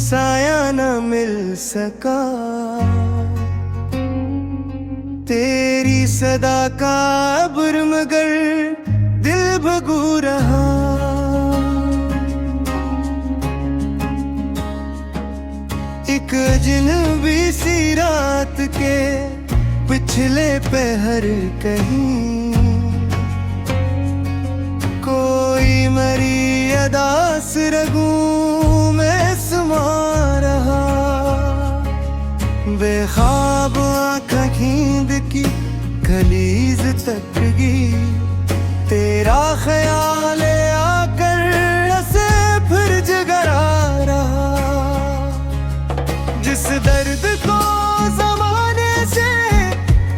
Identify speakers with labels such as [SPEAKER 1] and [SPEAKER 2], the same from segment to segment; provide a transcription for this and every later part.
[SPEAKER 1] साया न मिल सका। तेरी सदा का बुर मगर दिल भगू रहा। एक अजनबी सी रात के पिछले पहर कहीं कोई मरी अदास रगूं में समा रहा। बेख्वाब आँखा नींद की कलीज तक गई। तेरा ख्याल आकर ऐसे फिर जगरा रहा। जिस दर्द को ज़माने से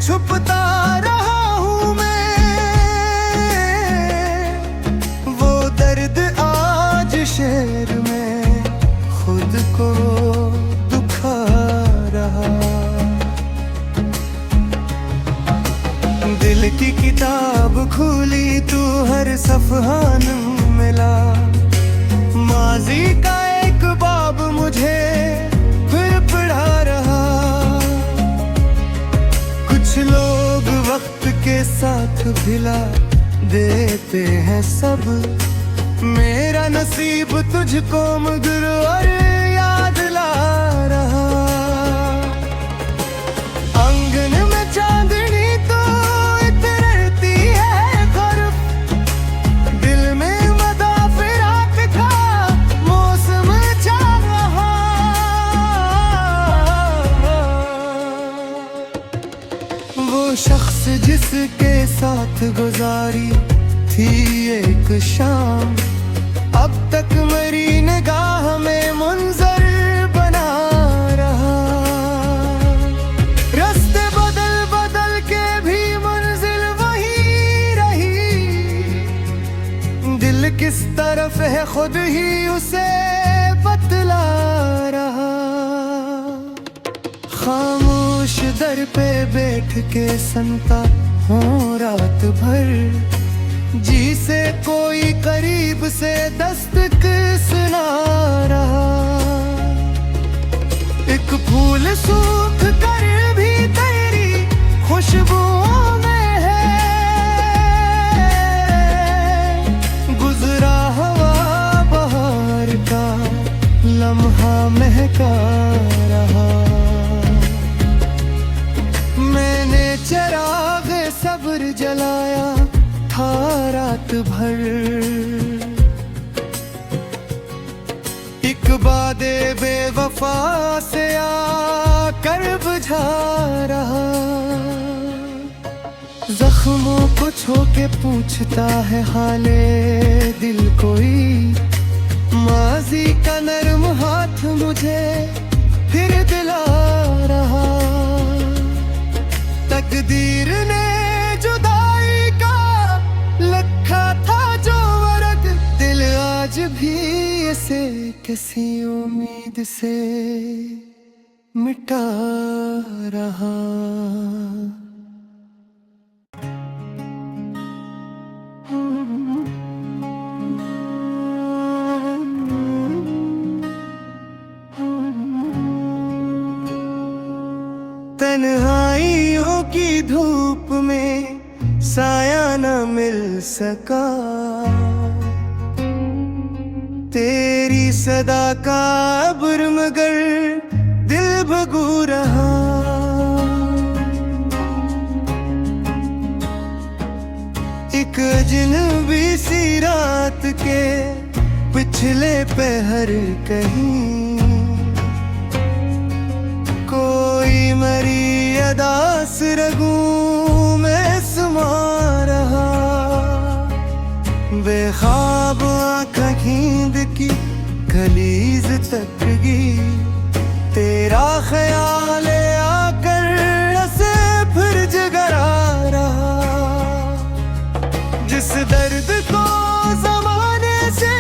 [SPEAKER 1] छुपता रहा हूँ मैं, वो दर्द आज शेर में खुद को दुखा रहा। दिल की किताब खोली तू हर सफ़हा न मिला। माजी का एक बाब मुझे फिर पढ़ा रहा। कुछ लोग वक्त के साथ भिला देते हैं सब। मेरा नसीब तुझको मगर और याद ला रहा। आंगन में चांदनी तो इतरती है खुरफ। दिल में मदा फिराक का मौसम चल रहा। वो शख्स जिसके साथ गुजारी थी एक शाम, अब तक मेरी निगाह में मुंजर बना रहा। रास्ते बदल बदल के भी मंजिल वही रही। दिल किस तरफ है खुद ही उसे बतला रहा। खामोश दर पे बैठ के सुनता हूँ रात भर। जी से कोई करीब से दस्तक सुना रहा। एक फूल सूख कर भी तेरी खुशबुओं में है। गुजरा हवा बहार का लम्हा महका रहा। मैंने चिराग सब्र जलाया था रात भर। एक वादे बेवफा से आकर बुझा रहा। जख्मों को छू के पूछता है हाले दिल कोई। माजी का नर्म हाथ मुझे फिर दिला रहा। तकदीर ने जुदाई का लिखा था जो वर्ग, दिल आज भी इसे किसी उम्मीद से मिटा रहा। तन्हाइयों की धूप में साया न मिल सका। तेरी सदा का बुर मगर दिल भगू रहा। एक अजनबी सी रात के पिछले पहर कहीं कोई मरी अदास रगूं में समा रहा। बेख्वाब आँखा नींद की कलीज तक गई। तेरा ख्याल आकर ऐसे फिर जगरा रहा। जिस दर्द को ज़माने से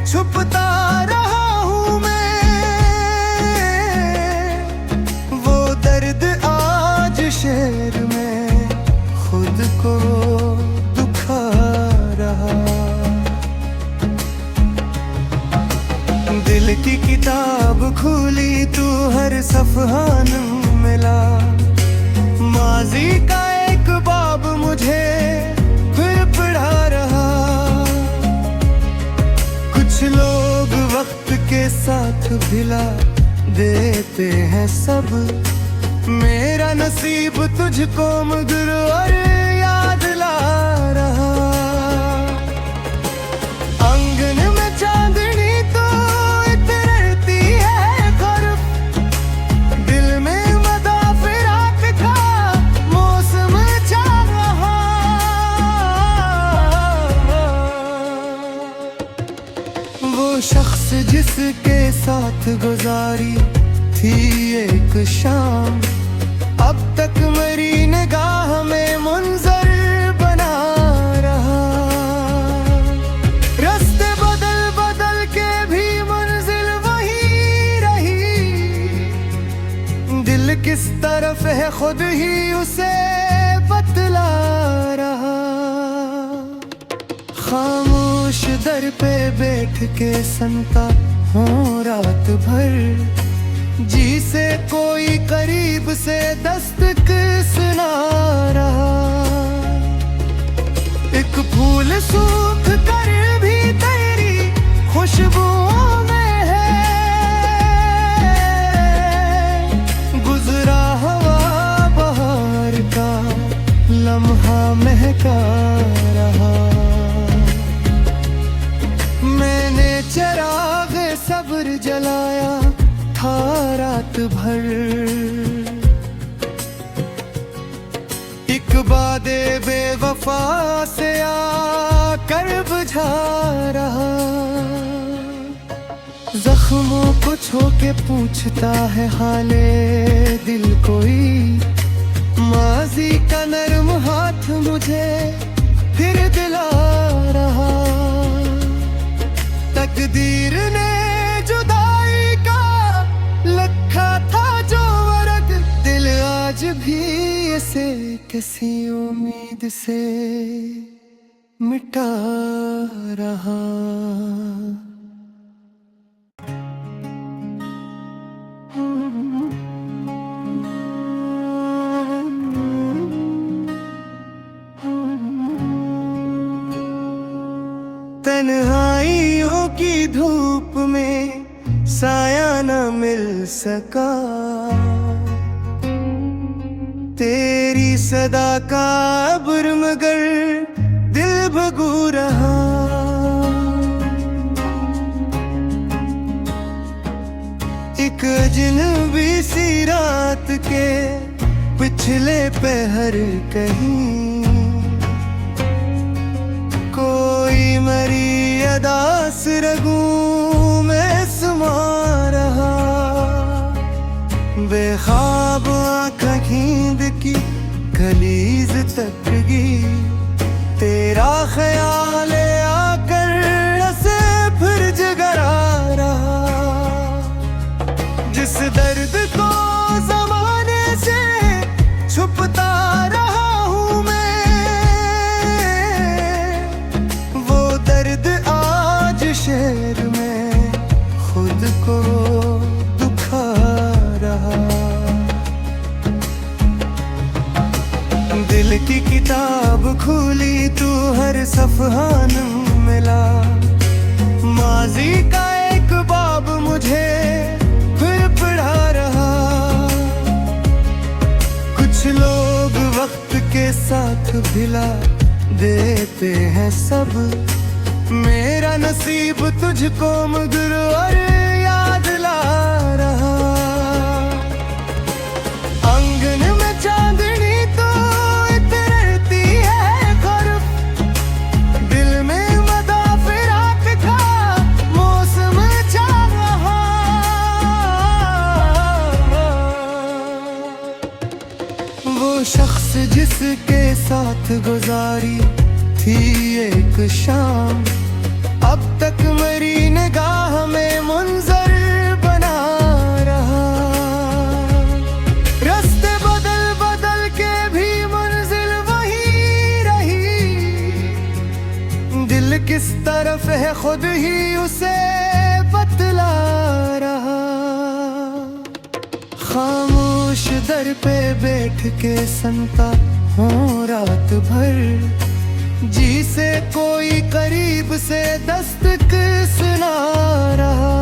[SPEAKER 1] छुपता रहा हूँ मैं, वो दर्द आज शेर में खुद को दुखा रहा। दिल की किताब खोली तू हर सफ़हा न मिला। माजी का एक बाब मुझे फिर पढ़ा रहा। कुछ लोग वक्त के साथ भिला देते हैं सब, मेरा नसीब तुझको मगर और याद ला रहा। आंगन में चांदनी तो इतरती है खुरफ, दिल में मदाफिरात का मौसम चल रहा। वो शख्स जिसके साथ गुजारी थी एक शाम, अब तक मेरी निगाह में मुंजर बना रहा। रास्ते बदल बदल के भी मंजिल वही रही, दिल किस तरफ है खुद ही उसे बतला रहा। खामोश दर पे बैठ के सुनता हूँ रात भर, जी से कोई करीब से दस्तक सुना रहा। एक फूल सूख कर भी तेरी खुशबुओं में है, गुजरा हवा बहार का लम्हा महका रहा। मैंने चिराग सब्र जलाया था रात भर, एक वादे बेवफा से आकर बुझा रहा। जख्मों को छू के पूछता है हाले दिल कोई, माजी का नरम हाथ मुझे फिर दिला रहा। तकदीर ने जुदाई का लिखा था जो वर्ग, दिल आज भी इसे किसी उम्मीद से मिटा रहा। तन्हाइयों की धूप में साया न मिल सका, तेरी सदा का अब्र मगर दिल भगू रहा। एक अजनबी सी रात के पिछले पहर कहीं, कोई मरी अदास रगूं में समा रहा। बेख्वाब आँखा नींद की कलीज तक गई, तेरा ख्याल आकर से फिर जगरा रहा। जिस दर्द को जमाने से छुपता रहा हूँ मैं, वो दर्द आज शेर में खुद को दुखा रहा। दिल की किताब खोली तू हर सफ़हा न मिला। माजी का एक बाब मुझे फिर पढ़ा रहा। कुछ लोग वक्त के साथ भिला देते हैं सब, मेरा नसीब तुझको मगर और याद ला रहा। आंगन में चांदनी तो इतरती है खुरफ, दिल में मदाफिरात का मौसम चल रहा। वो शख्स जिसके साथ गुजारी थी एक शाम, अब तक मेरी निगाह में मुंजर बना रहा। रास्ते बदल बदल के भी मंजिल वही रही, दिल किस तरफ है खुद ही उसे बतला दर पे बैठ के संता हूँ रात भर, जी से कोई करीब से दस्तक सुना रहा।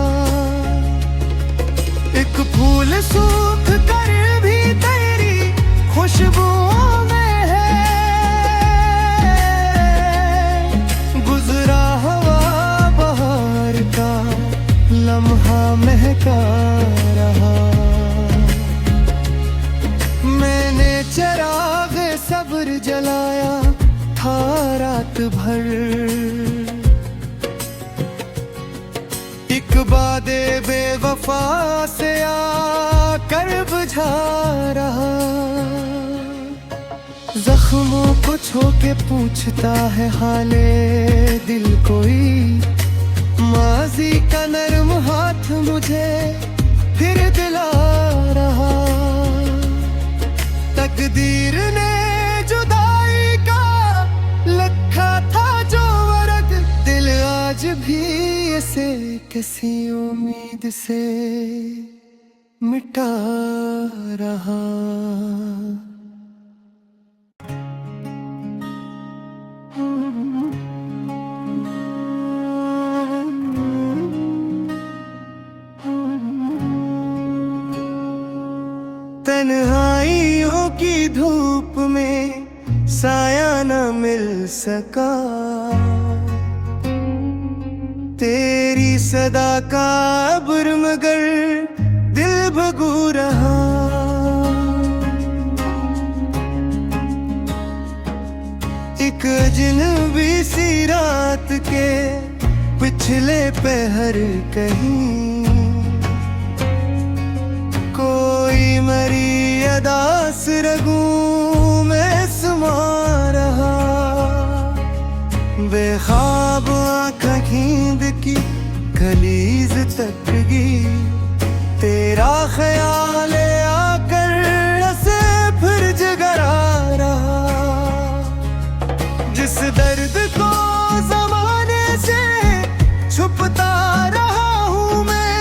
[SPEAKER 1] एक फूल सूख कर भी तेरी खुशबुओं में है, गुजरा हवा बहार का लम्हा महका रहा। मैंने चराग सब्र जलाया था रात भर, एक बादे बेवफा से आकर बुझा रहा। जख्मों को छू के पूछता है हाले दिल कोई, माजी का नर्म हाथ मुझे फिर दिला रहा। तकदीर ने जुदाई का लिखा था जो वर्क, दिल आज भी इसे किसी उम्मीद से मिटा रहा। तन्हाइयों की धूप में साया न मिल सका, तेरी सदा का अब्र मगर दिल भगू रहा। एक अजनबी सी रात के पिछले पहर कहीं, कोई मरी अदास रगूं में समा रहा। बेख्वाब आँखा नींद की कलीज तक गई, तेरा ख्याल आकर से फिर जगरा रहा। जिस दर्द को जमाने से छुपता रहा हूँ मैं,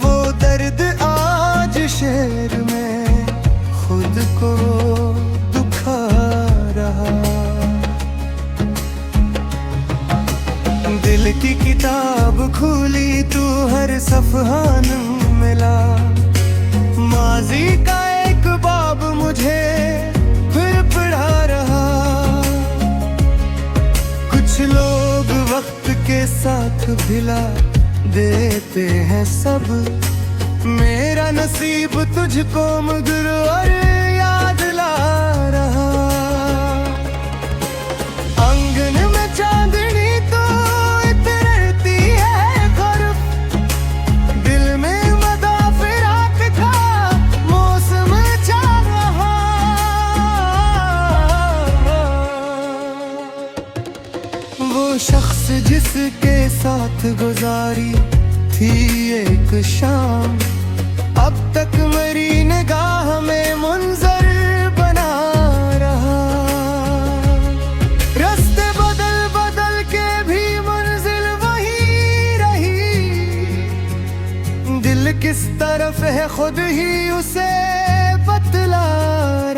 [SPEAKER 1] वो दर्द आज शेर में खुद को दुखा रहा। दिल की किताब खोली तू हर सफ़हान मिला, माजी का एक बाब मुझे फिर पढ़ा रहा। कुछ लोग वक्त के साथ भिला देते हैं सब, मेरा नसीब तुझको मगर और याद ला रहा। आंगन में चांदनी तो इतरती है खुरफ, दिल में मदा फिराक का मौसम चल रहा। वो शख्स जिसके साथ गुजारी थी एक शाम, अब तक मेरी निगाह में मुंजर बना रहा। रास्ते बदल बदल के भी मंजिल वही रही, दिल किस तरफ है खुद ही उसे बतला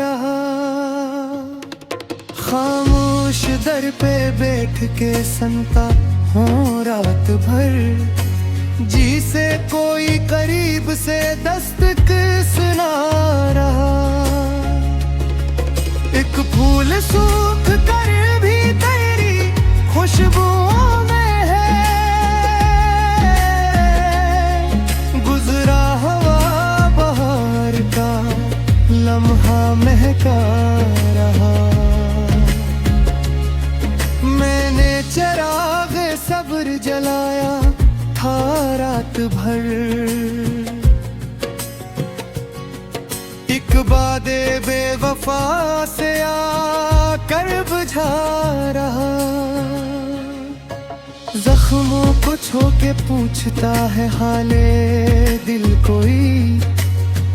[SPEAKER 1] रहा। खामोश दर पे बैठ के संता हूँ रात भर, जी से कोई करीब से दस्तक सुना रहा। एक फूल सूख कर भी तेरी खुशबुओं में है, गुजरा हवा बहार का लम्हा महका रहा। मैंने चराग सब्र जलाया था रात भर, एक बादे बेवफा से आकर बुझा रहा। जख्मों को छू के पूछता है हाले दिल कोई,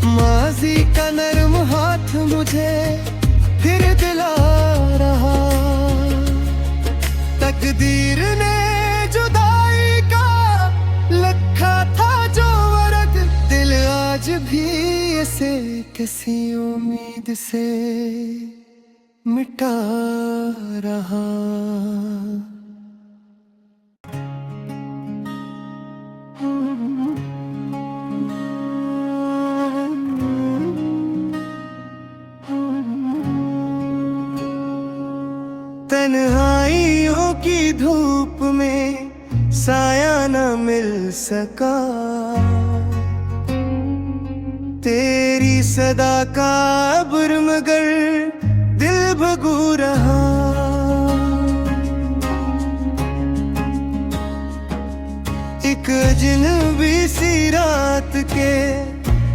[SPEAKER 1] माजी का नर्म हाथ मुझे फिर दिला रहा। तकदीर ने जुदाई का लिखा था जो वर्क, दिल आज किसी उम्मीद से मिटा रहा। तन्हाइयों की धूप में साया न मिल सका, तेरी सदा का बुर मगर दिल भगू रहा। एक अजनबी सी रात के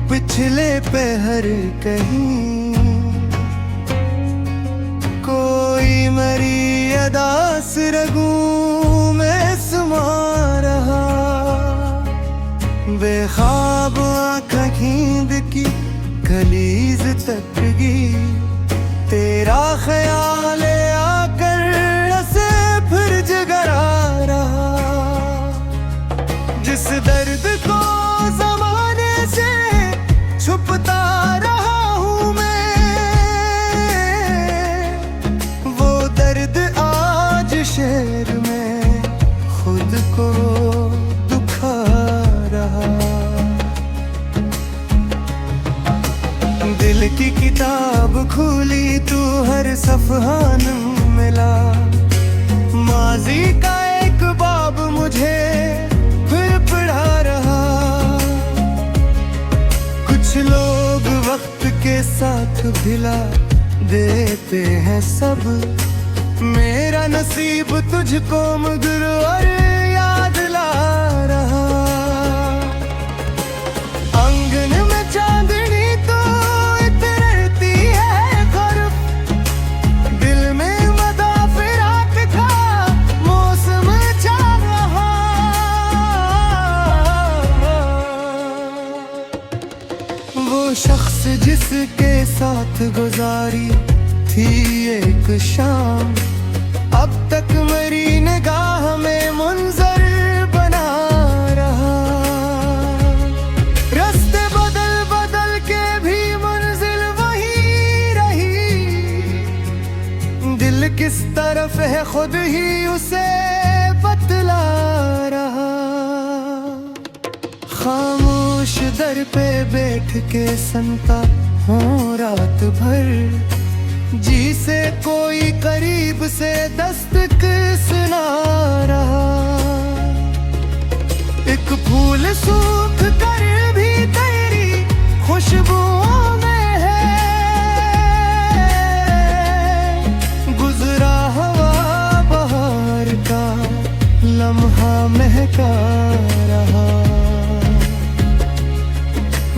[SPEAKER 1] पिछले पहर कहीं कोई मरी अदास रगूं में समा रहा। बेख्वाब आँखें नींद की कलीज तक गई, तेरा ख्याल आकर ऐसे फिर जगरा रहा। जिस दर्द को ज़माने से छुपता रहा हूँ मैं, वो दर्द आज शेर में खुद को दुखा रहा। दिल की किताब खोली तू हर सफ़हा न मिला, माजी का एक बाब मुझे फिर पढ़ा रहा। कुछ लोग वक्त के साथ भिला देते हैं सब, मेरा नसीब तुझको मगर और याद ला रहा। आंगन में चांदनी तो इतरती है खुरफ, दिल में मदाफिरात का मौसम चल रहा। वो शख्स जिसके साथ गुजारी थी एक शाम, अब तक मेरी निगाह में मुंजर बना रहा। रास्ते बदल बदल के भी मंजिल वही रही, दिल किस तरफ है खुद ही उसे बतला रहा। खामोश दर पे बैठ के सुनता हूँ रात भर, जी से कोई करीब से दस्तक सुना रहा। एक फूल सूख कर भी तेरी खुशबुओं में है, गुजरा हवा बहार का लम्हा महका रहा।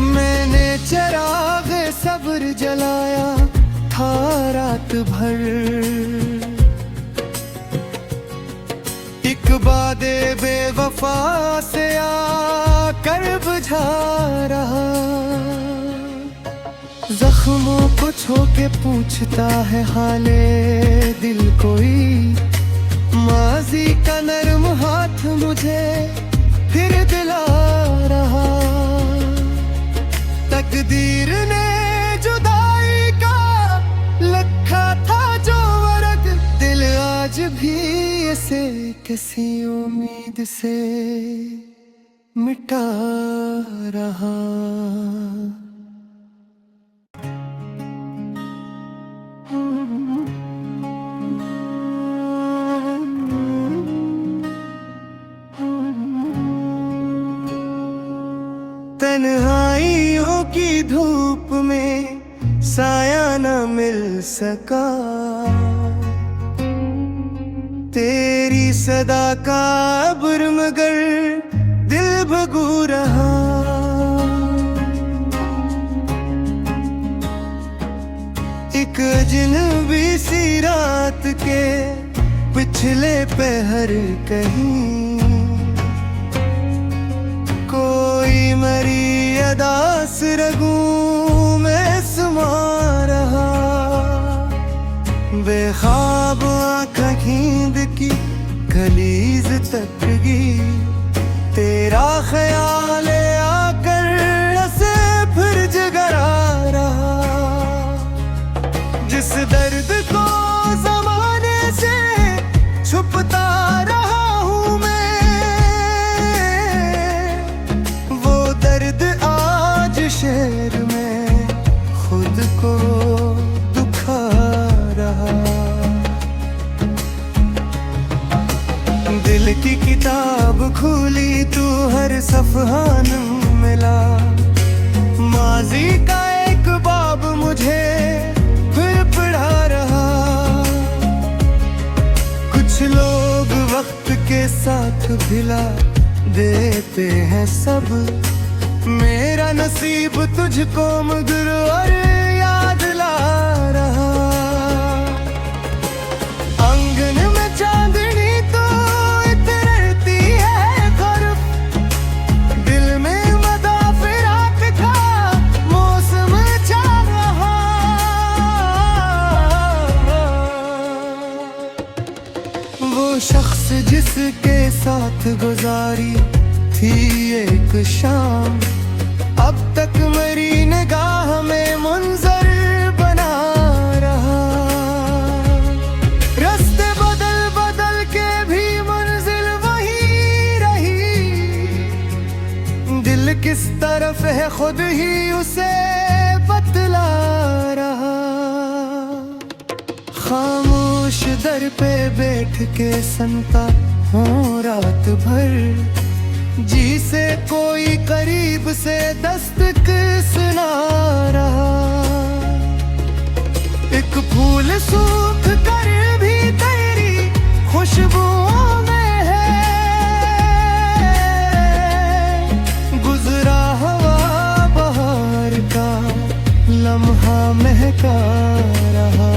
[SPEAKER 1] मैंने चिराग सब्र जलाया था रात भर, एक वादे बेवफा से आकर बुझा रहा। जख्मों को छू के पूछता है हाले दिल कोई, माजी का नरम हाथ मुझे फिर दिला रहा। तकदीर ने जुदाई का लिखा था जो वर्ग, दिल आज भी इसे किसी उम्मीद से मिटा रहा। तन्हाइयों की धूप में साया न मिल सका, तेरी सदा का बुर मगर दिल भगू रहा। एक अजनबी सी रात के पिछले पहर कहीं कोई मरी अदास रगूं में समा रहा। बेख्वाब आँखें नींद की कलीज तक गई, तेरा ख्याल आकर ऐसे फिर जगरा रहा। सफहान मिला। माजी का एक बाब मुझे फिर पढ़ा रहा। कुछ लोग वक्त के साथ भिला देते हैं सब। मेरा नसीब तुझको मगर और याद ला रहा। आंगन में चांदनी तो इतरती है खुरफ। दिल में मदा फिराक का मौसम चल रहा। वो शख्स जिसके साथ गुजारी थी एक शाम, अब तक मेरी निगाह में मुंजर बना रहा। रास्ते बदल बदल के भी मंजिल वही रही। दिल किस तरफ है खुद ही उसे बतला रहा। खामोश दर पे बैठ के सुनता हूँ रात भर। जी से कोई करीब से दस्तक सुना रहा। एक फूल सूख कर भी तेरी खुशबुओं में है। गुजरा हवा बहार का लम्हा महका रहा।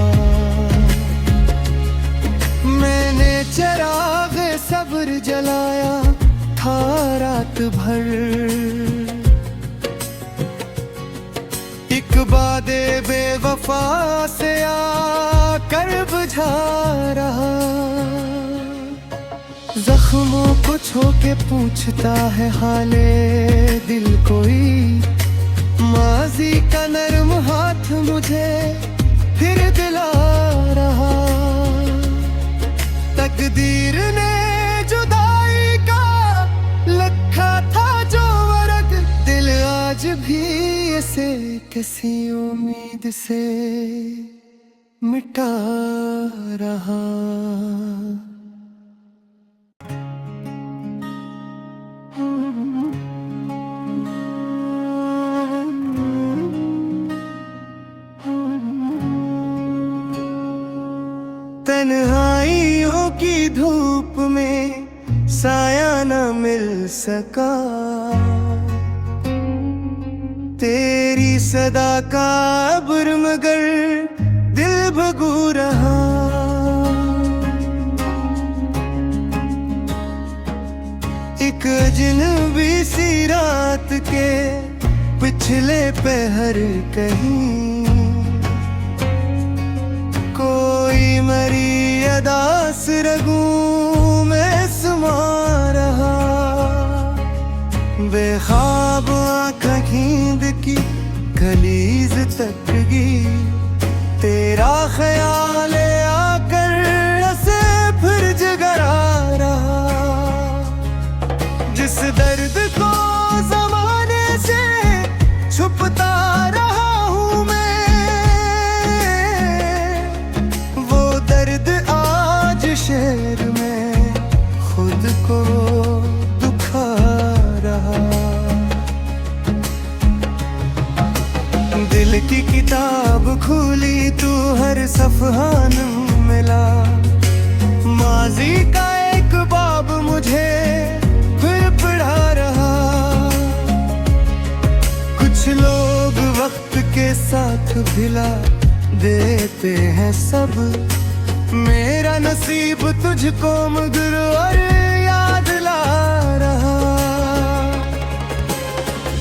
[SPEAKER 1] मैंने चराग सब्र जलाया था रात भर। एक बादे बेवफा से आकर बुझा रहा। जख्मों को छू के पूछता है हाले दिल कोई। माजी का नर्म हाथ मुझे फिर दिला रहा। तकदीर ने जुदाई का लिखा था जो वर्क, दिल आज भी इसे किसी उम्मीद से मिटा रहा। तन्हाइयों की धूप में साया न मिल सका। तेरी सदा का अब्र मगर दिल भगू रहा। एक अजनबी सी रात के पिछले पहर कहीं कोई मरी अदास रगूं में समा रहा। बेख्वाब आँखें नींद की कलीज तक गई। तेरा ख्याल आकर ऐसे फिर जगरा रहा। जिस दर्द को जमाने से छुपता रहा हूँ मैं, वो दर्द आज शेर में खुद को दुखा रहा। दिल की किताब खुली तू हर सफहान मिला। माजी का एक बाब मुझे फिर पढ़ा रहा। कुछ लोग वक्त के साथ भिला देते हैं सब। मेरा नसीब तुझको मगर और याद ला रहा।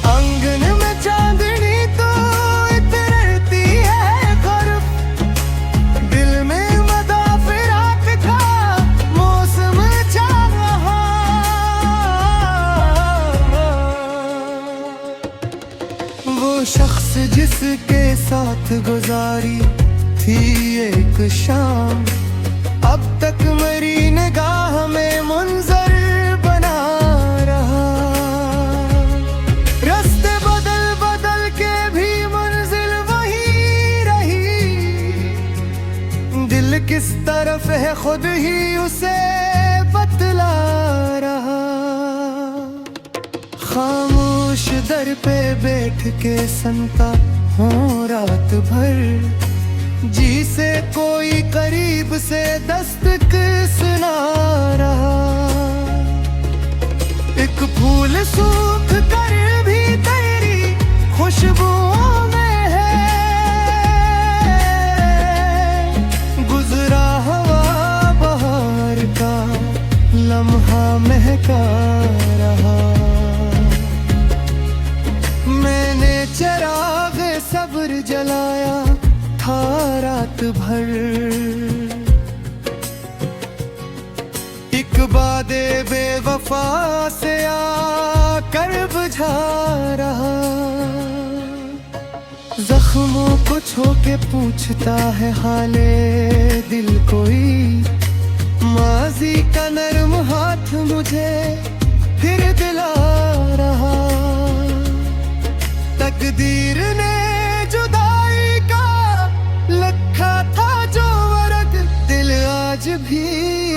[SPEAKER 1] आंगन में चांदनी तो इतरती है खुरफ। दिल में मदा फिराक का मौसम चल रहा। वो शख्स जिसके साथ गुजारी थी एक शाम, अब तक मेरी निगाह में मुंजर बना रहा। रास्ते बदल बदल के भी मंजिल वही रही। दिल किस तरफ है खुद ही उसे बतला रहा। खामोश दर पे बैठ के संता हूँ रात भर। जी से कोई करीब से दस्तक सुना रहा। एक फूल सूख कर भी तेरी खुशबुओं में है। गुजरा हवा बहार का लम्हा महका रहा। मैंने चराग सब्र जलाया था रात भर। एक वादे बेवफा से आकर बुझा रहा। जख्मों को छू के पूछता है हाले दिल कोई। माजी का नर्म हाथ मुझे फिर दिला रहा। तकदीर ने जुदाई का लिखा था जो वर्क, दिल आज भी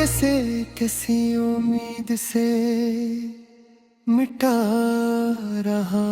[SPEAKER 1] इसे किसी उम्मीद से मिटा रहा।